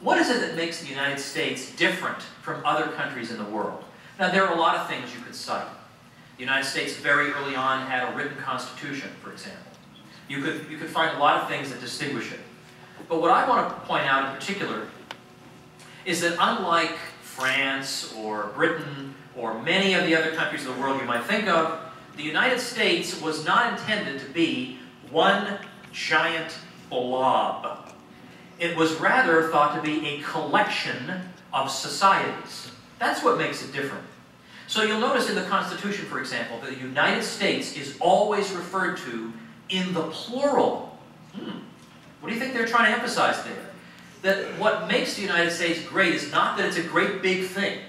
What is it that makes the United States different from other countries in the world? Now, there are a lot of things you could cite. The United States very early on had a written constitution, for example. You could find a lot of things that distinguish it. But what I want to point out in particular is that unlike France or Britain or many of the other countries of the world you might think of, the United States was not intended to be one giant blob. It was rather thought to be a collection of societies. That's what makes it different. So you'll notice in the Constitution, for example, that the United States is always referred to in the plural. What do you think they're trying to emphasize there? That what makes the United States great is not that it's a great big thing.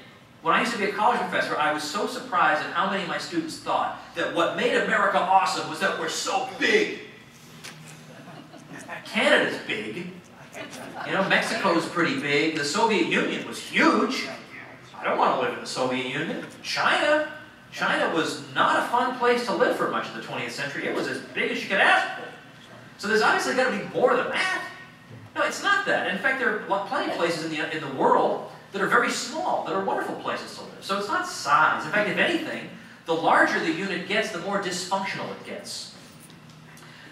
When I used to be a college professor, I was so surprised at how many of my students thought that what made America awesome was that we're so big. Canada's big. You know, Mexico's pretty big. The Soviet Union was huge. I don't want to live in the Soviet Union. China was not a fun place to live for much of the 20th century. It was as big as you could ask for. So there's obviously got to be more than that. No, it's not that. In fact, there are plenty of places in the world that are very small, that are wonderful places to live. So it's not size. In fact, if anything, the larger the unit gets, the more dysfunctional it gets.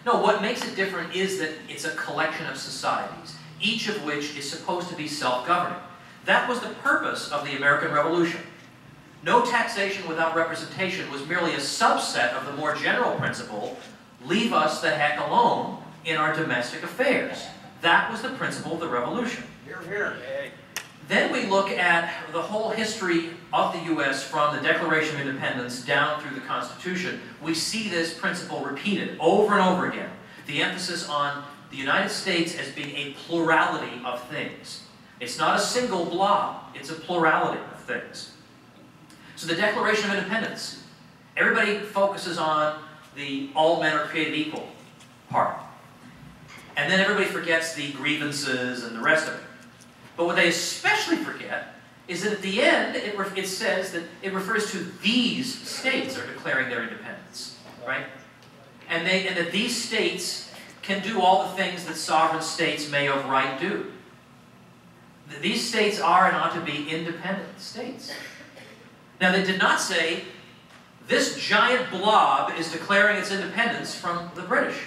No, what makes it different is that it's a collection of societies, each of which is supposed to be self-governing. That was the purpose of the American Revolution. No taxation without representation was merely a subset of the more general principle, leave us the heck alone in our domestic affairs. That was the principle of the Revolution. Hear, hear. Then we look at the whole history of the U.S. from the Declaration of Independence down through the Constitution. We see this principle repeated over and over again. The emphasis on the United States as being a plurality of things. It's not a single blob, it's a plurality of things. So the Declaration of Independence, everybody focuses on the all men are created equal part. And then everybody forgets the grievances and the rest of it. But what they especially forget is that at the end, it says that it refers to these states are declaring their independence, right? And that these states can do all the things that sovereign states may of right do. These states are and ought to be independent states. Now, they did not say, this giant blob is declaring its independence from the British.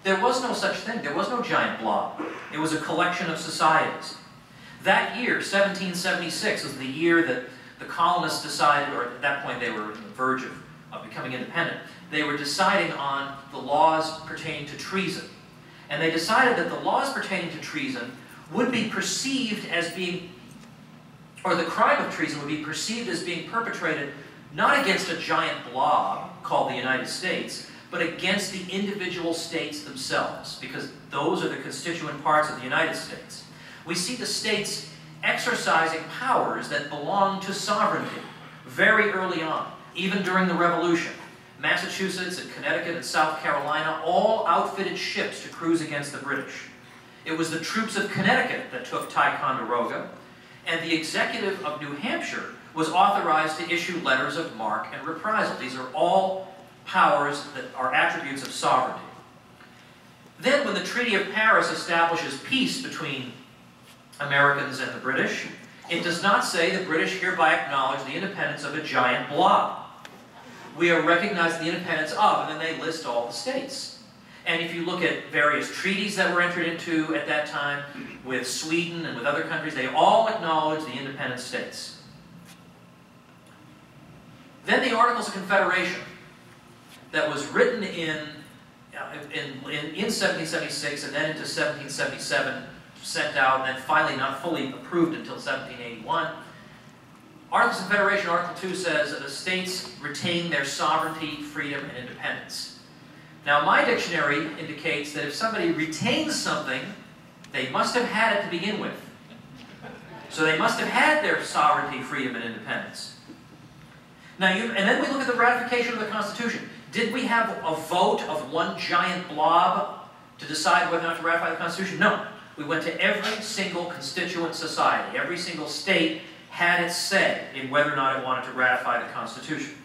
There was no such thing. There was no giant blob. It was a collection of societies. That year, 1776, was the year that the colonists decided, or at that point they were on the verge of becoming independent, they were deciding on the laws pertaining to treason. And they decided that the laws pertaining to treason would be perceived as being, or the crime of treason would be perceived as being perpetrated not against a giant blob called the United States, but against the individual states themselves, because those are the constituent parts of the United States. We see the states exercising powers that belong to sovereignty very early on, even during the Revolution. Massachusetts and Connecticut and South Carolina all outfitted ships to cruise against the British. It was the troops of Connecticut that took Ticonderoga, and the executive of New Hampshire was authorized to issue letters of marque and reprisal. These are all powers that are attributes of sovereignty. Then, when the Treaty of Paris establishes peace between Americans and the British, it does not say the British hereby acknowledge the independence of a giant blob. We are recognizing the independence of, and then they list all the states. And if you look at various treaties that were entered into at that time with Sweden and with other countries, they all acknowledge the independent states. Then the Articles of Confederation that was written in 1776 and then into 1777, sent out, and then finally not fully approved until 1781. Articles of Confederation, Article 2 says that the states retain their sovereignty, freedom, and independence. Now, my dictionary indicates that if somebody retains something, they must have had it to begin with. So they must have had their sovereignty, freedom, and independence. Now, and then we look at the ratification of the Constitution. Did we have a vote of one giant blob to decide whether or not to ratify the Constitution? No. We went to every single constituent society. Every single state had its say in whether or not it wanted to ratify the Constitution.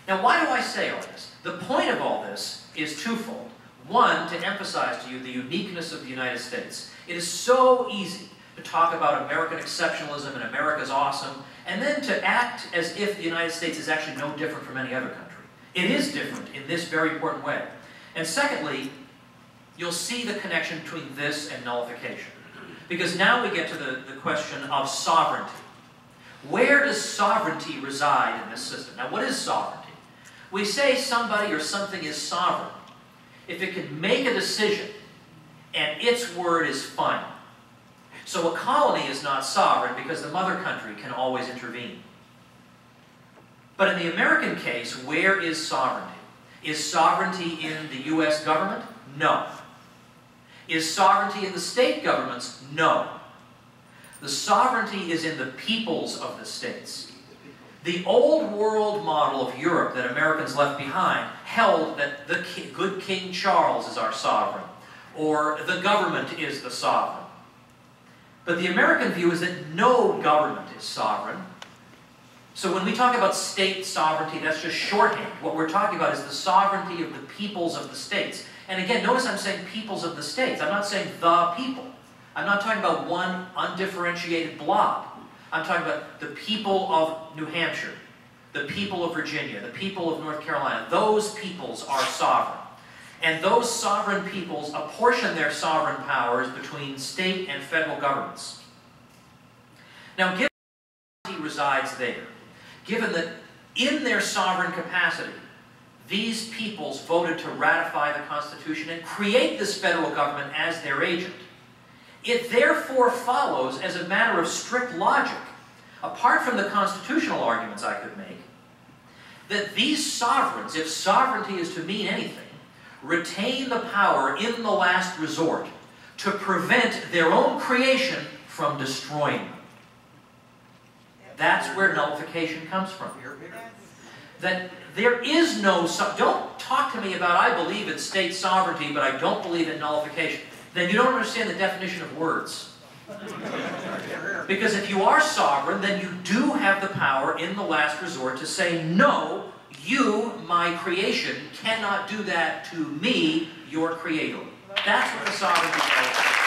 Now, why do I say all this? The point of all this is twofold. One, to emphasize to you the uniqueness of the United States. It is so easy to talk about American exceptionalism and America's awesome, and then to act as if the United States is actually no different from any other country. It is different in this very important way. And secondly, you'll see the connection between this and nullification. Because now we get to the question of sovereignty. Where does sovereignty reside in this system? Now, what is sovereignty? We say somebody or something is sovereign if it can make a decision and its word is final. So a colony is not sovereign because the mother country can always intervene. But in the American case, where is sovereignty? Is sovereignty in the U.S. government? No. Is sovereignty in the state governments? No. The sovereignty is in the peoples of the states. The old world model of Europe that Americans left behind held that the good King Charles is our sovereign, or the government is the sovereign. But the American view is that no government is sovereign. So when we talk about state sovereignty, that's just shorthand. What we're talking about is the sovereignty of the peoples of the states. And again, notice I'm saying peoples of the states. I'm not saying the people. I'm not talking about one undifferentiated blob. I'm talking about the people of New Hampshire, the people of Virginia, the people of North Carolina. Those peoples are sovereign. And those sovereign peoples apportion their sovereign powers between state and federal governments. Now, given that sovereignty resides there, given that in their sovereign capacity, these peoples voted to ratify the Constitution and create this federal government as their agent, it therefore follows, as a matter of strict logic, apart from the constitutional arguments I could make, that these sovereigns, if sovereignty is to mean anything, retain the power in the last resort to prevent their own creation from destroying them. That's where nullification comes from. That there is no... Don't talk to me about, I believe in state sovereignty, but I don't believe in nullification. Then you don't understand the definition of words. Because if you are sovereign, then you do have the power in the last resort to say, no, you, my creation, cannot do that to me, your creator. That's what the sovereignty is.